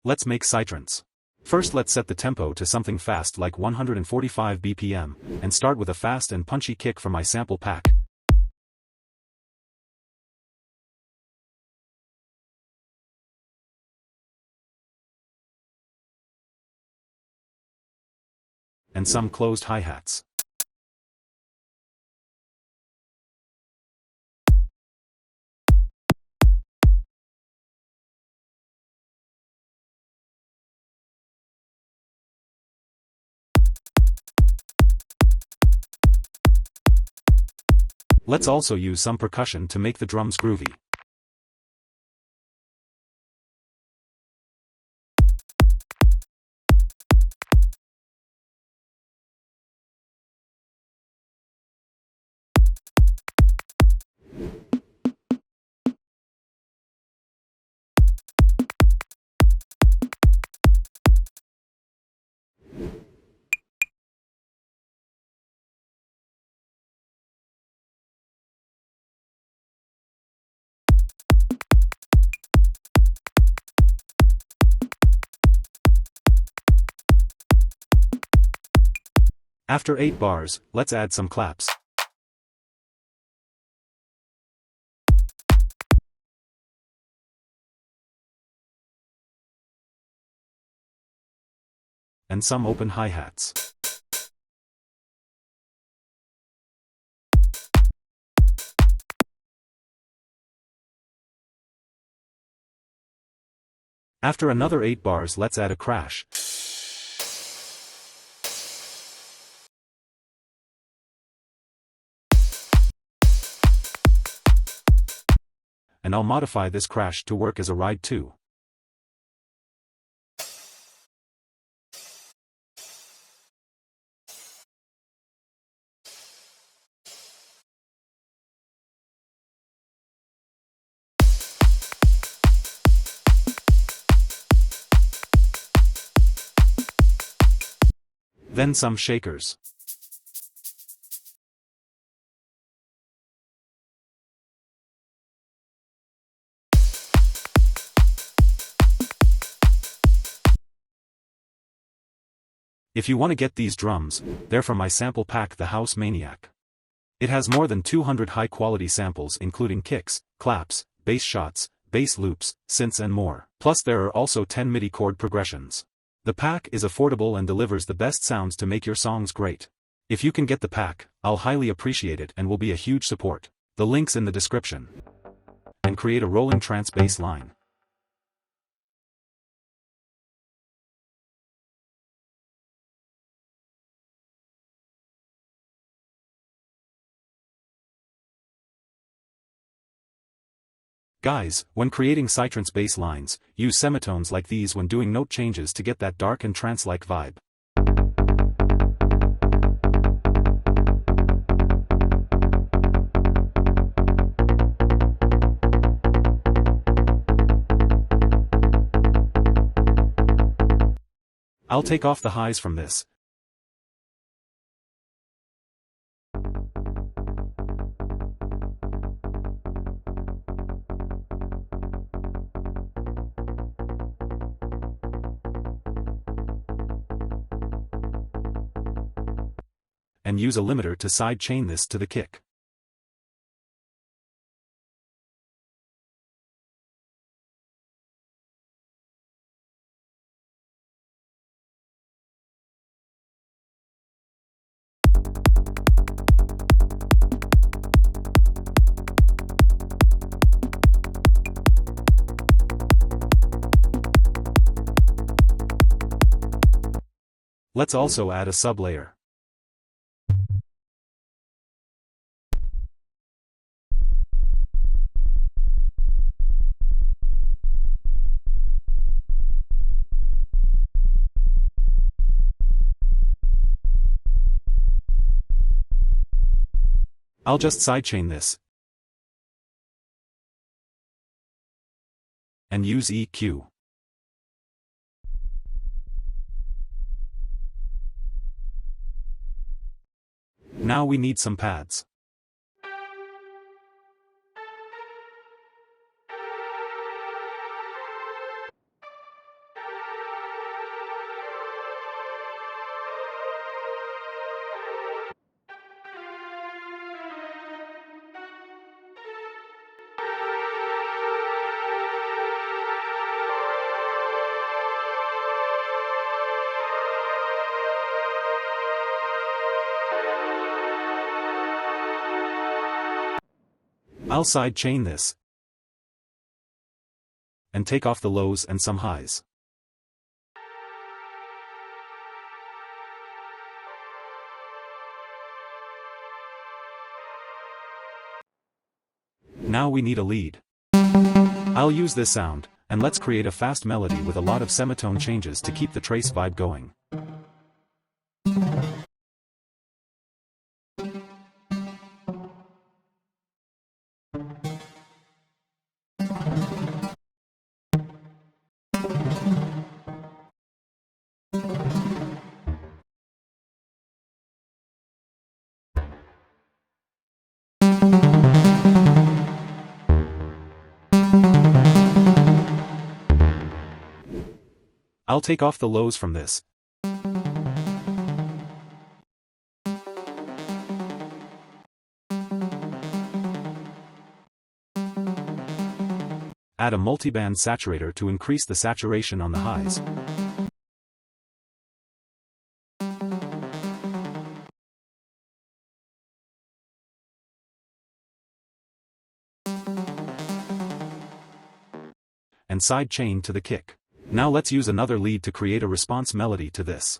Let's make PsyTrance. First let's set the tempo to something fast like 145 BPM, and start with a fast and punchy kick from my sample pack. And some closed hi-hats. Let's also use some percussion to make the drums groovy. After 8 bars, let's add some claps. And some open hi-hats. After another 8 bars, let's add a crash. And I'll modify this crash to work as a ride too. Then some shakers. If you want to get these drums, they're from my sample pack, the House Maniac. It has more than 200 high-quality samples including kicks, claps, bass shots, bass loops, synths and more. Plus there are also 10 MIDI chord progressions. The pack is affordable and delivers the best sounds to make your songs great. If you can get the pack, I'll highly appreciate it and will be a huge support. The link's in the description. And create a rolling trance bass line. Guys, when creating PsyTrance bass lines, use semitones like these when doing note changes to get that dark and trance-like vibe. I'll take off the highs from this. And use a limiter to side chain this to the kick. Let's also add a sublayer. I'll just sidechain this. And use EQ. Now we need some pads. I'll sidechain this and take off the lows and some highs. Now we need a lead. I'll use this sound, and let's create a fast melody with a lot of semitone changes to keep the trace vibe going. I'll take off the lows from this. Add a multiband saturator to increase the saturation on the highs. And sidechain to the kick. Now let's use another lead to create a response melody to this.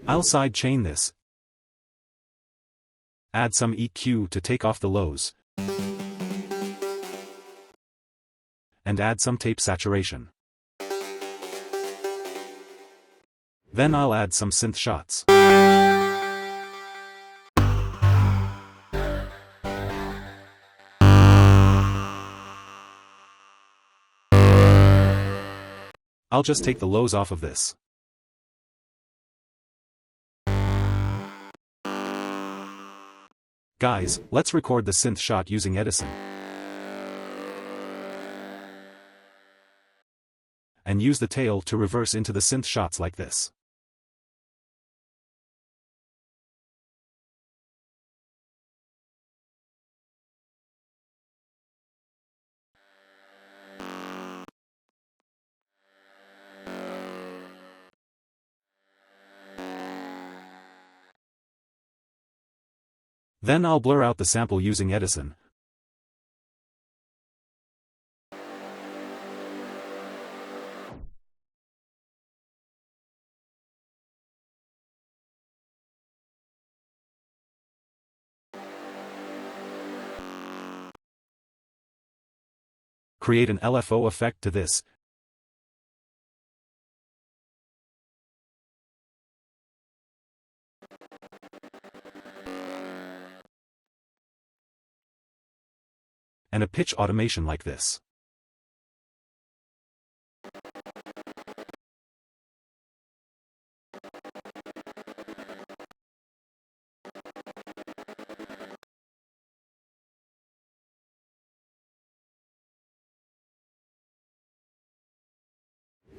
I'll sidechain this. Add some EQ to take off the lows. And add some tape saturation. Then I'll add some synth shots. I'll just take the lows off of this. Guys, let's record the synth shot using Edison. And use the tail to reverse into the synth shots like this. Then I'll blur out the sample using Edison. Create an LFO effect to this. And a pitch automation like this.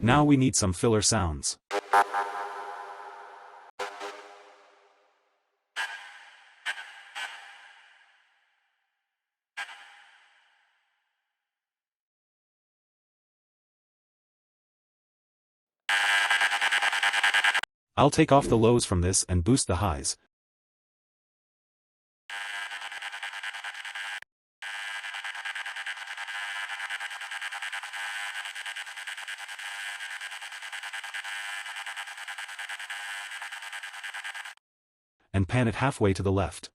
Now we need some filler sounds. I'll take off the lows from this and boost the highs. And pan it halfway to the left.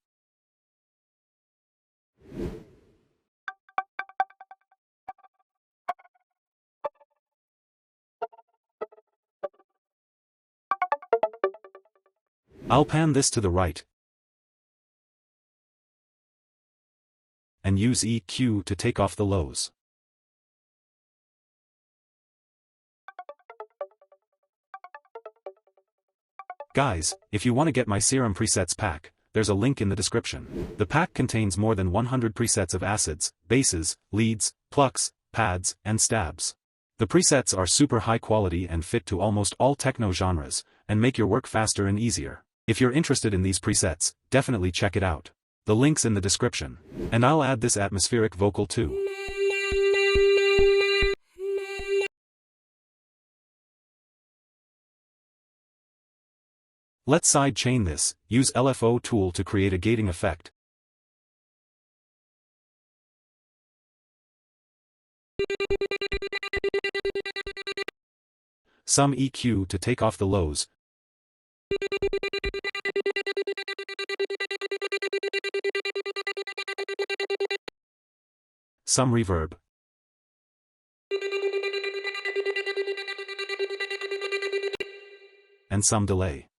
I'll pan this to the right. And use EQ to take off the lows. Guys, if you want to get my Serum presets pack, there's a link in the description. The pack contains more than 100 presets of acids, bases, leads, plucks, pads, and stabs. The presets are super high quality and fit to almost all techno genres, and make your work faster and easier. If you're interested in these presets, definitely check it out. The link's in the description. And I'll add this atmospheric vocal too. Let's sidechain this, use LFO tool to create a gating effect. Some EQ to take off the lows. Some reverb. And some delay.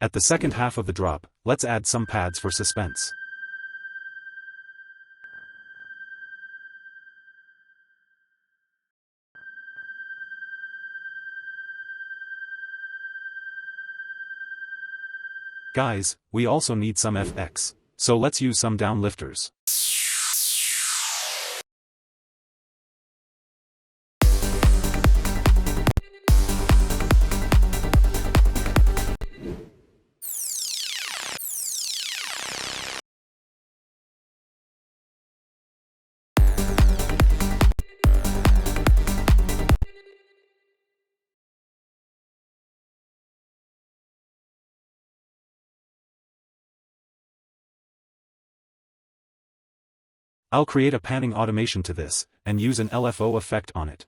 At the second half of the drop, let's add some pads for suspense. Guys, we also need some FX, so let's use some downlifters. I'll create a panning automation to this, and use an LFO effect on it.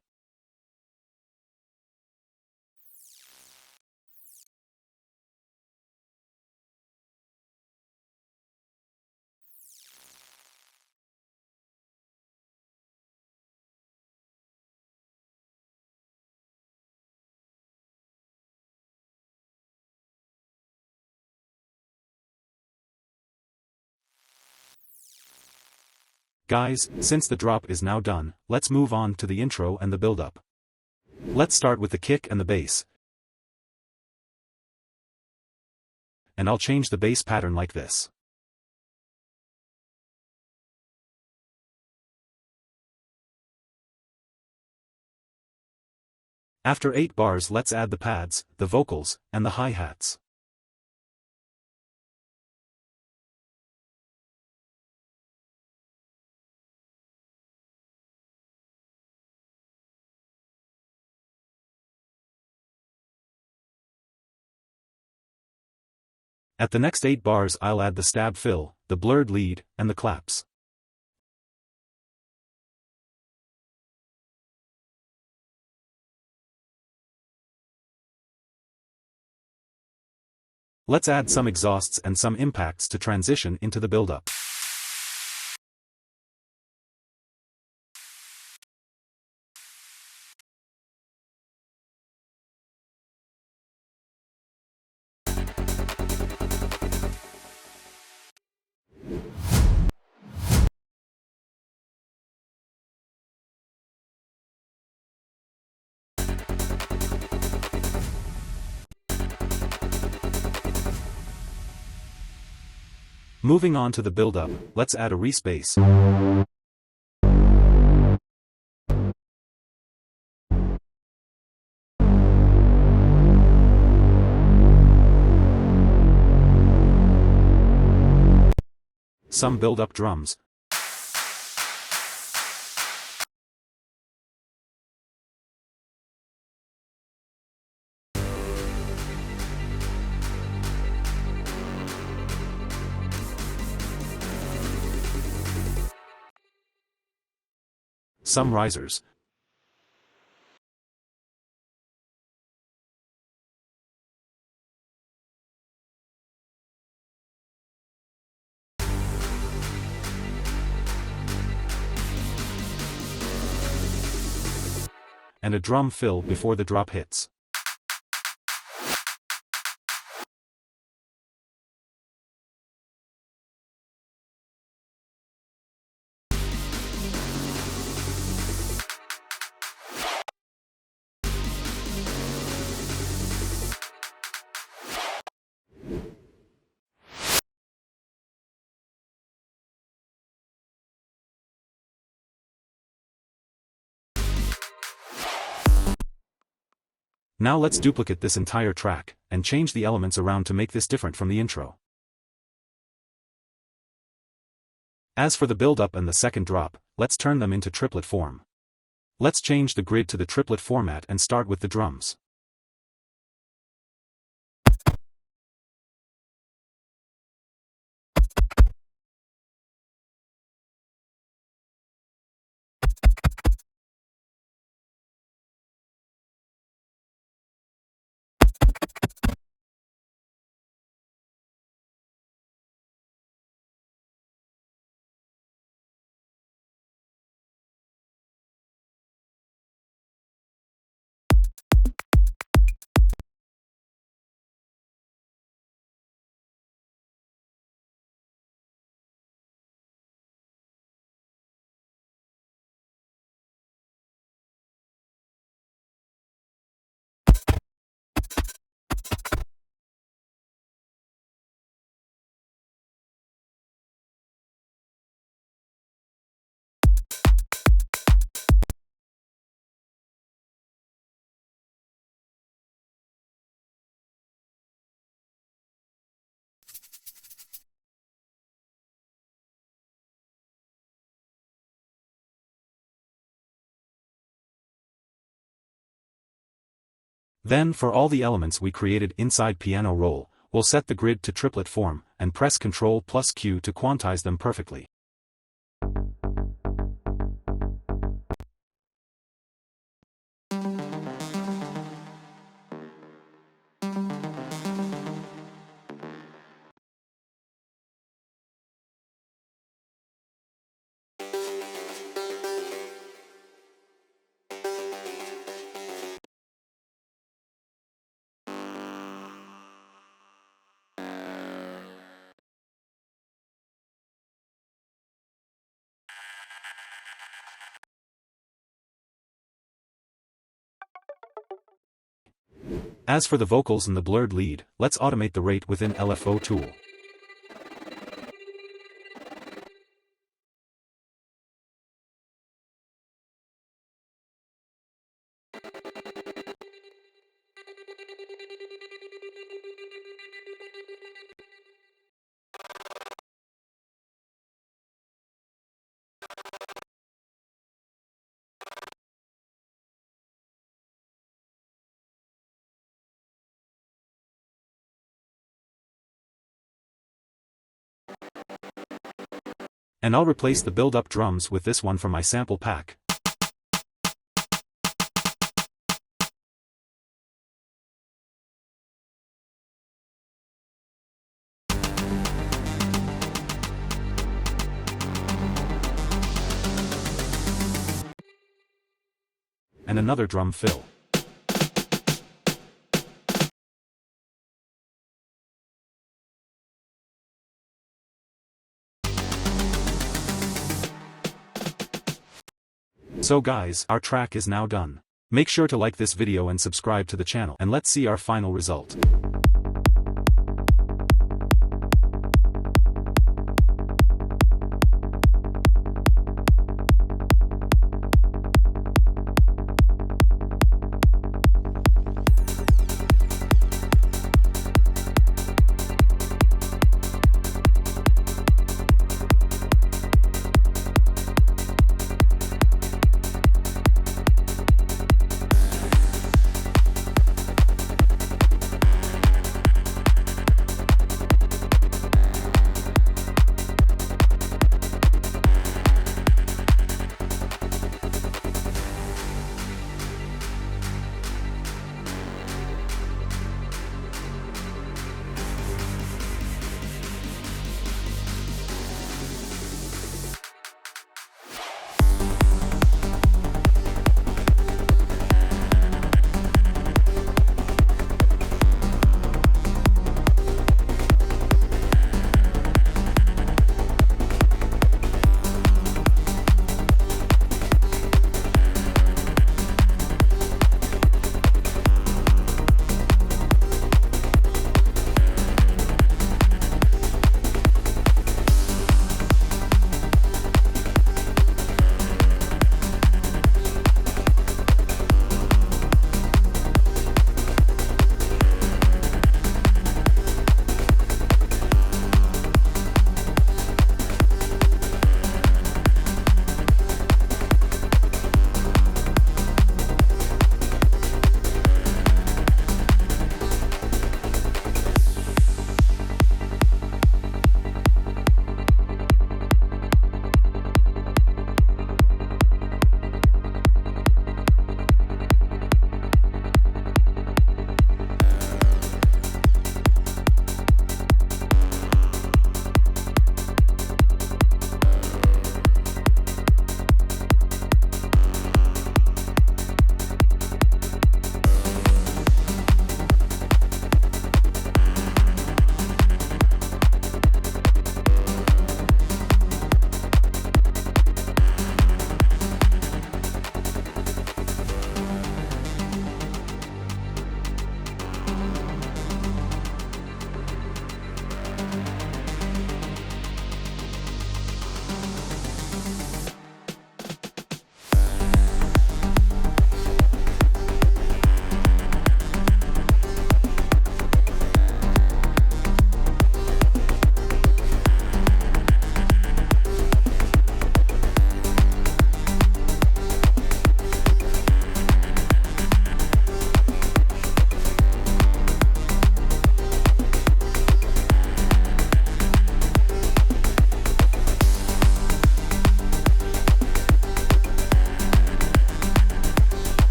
Guys, since the drop is now done, let's move on to the intro and the build-up. Let's start with the kick and the bass. And I'll change the bass pattern like this. After 8 bars, let's add the pads, the vocals, and the hi-hats. At the next 8 bars I'll add the stab fill, the blurred lead, and the claps. Let's add some exhausts and some impacts to transition into the build-up. Moving on to the build-up, let's add a respace. Some build-up drums. Some risers. And a drum fill before the drop hits. Now let's duplicate this entire track, and change the elements around to make this different from the intro. As for the build-up and the second drop, let's turn them into triplet form. Let's change the grid to the triplet format and start with the drums. Then for all the elements we created inside piano roll, we'll set the grid to triplet form, and press Ctrl+Q to quantize them perfectly. As for the vocals and the blurred lead, let's automate the rate within LFO tool. And I'll replace the build-up drums with this one from my sample pack. And another drum fill. So guys, our track is now done. Make sure to like this video and subscribe to the channel, and let's see our final result.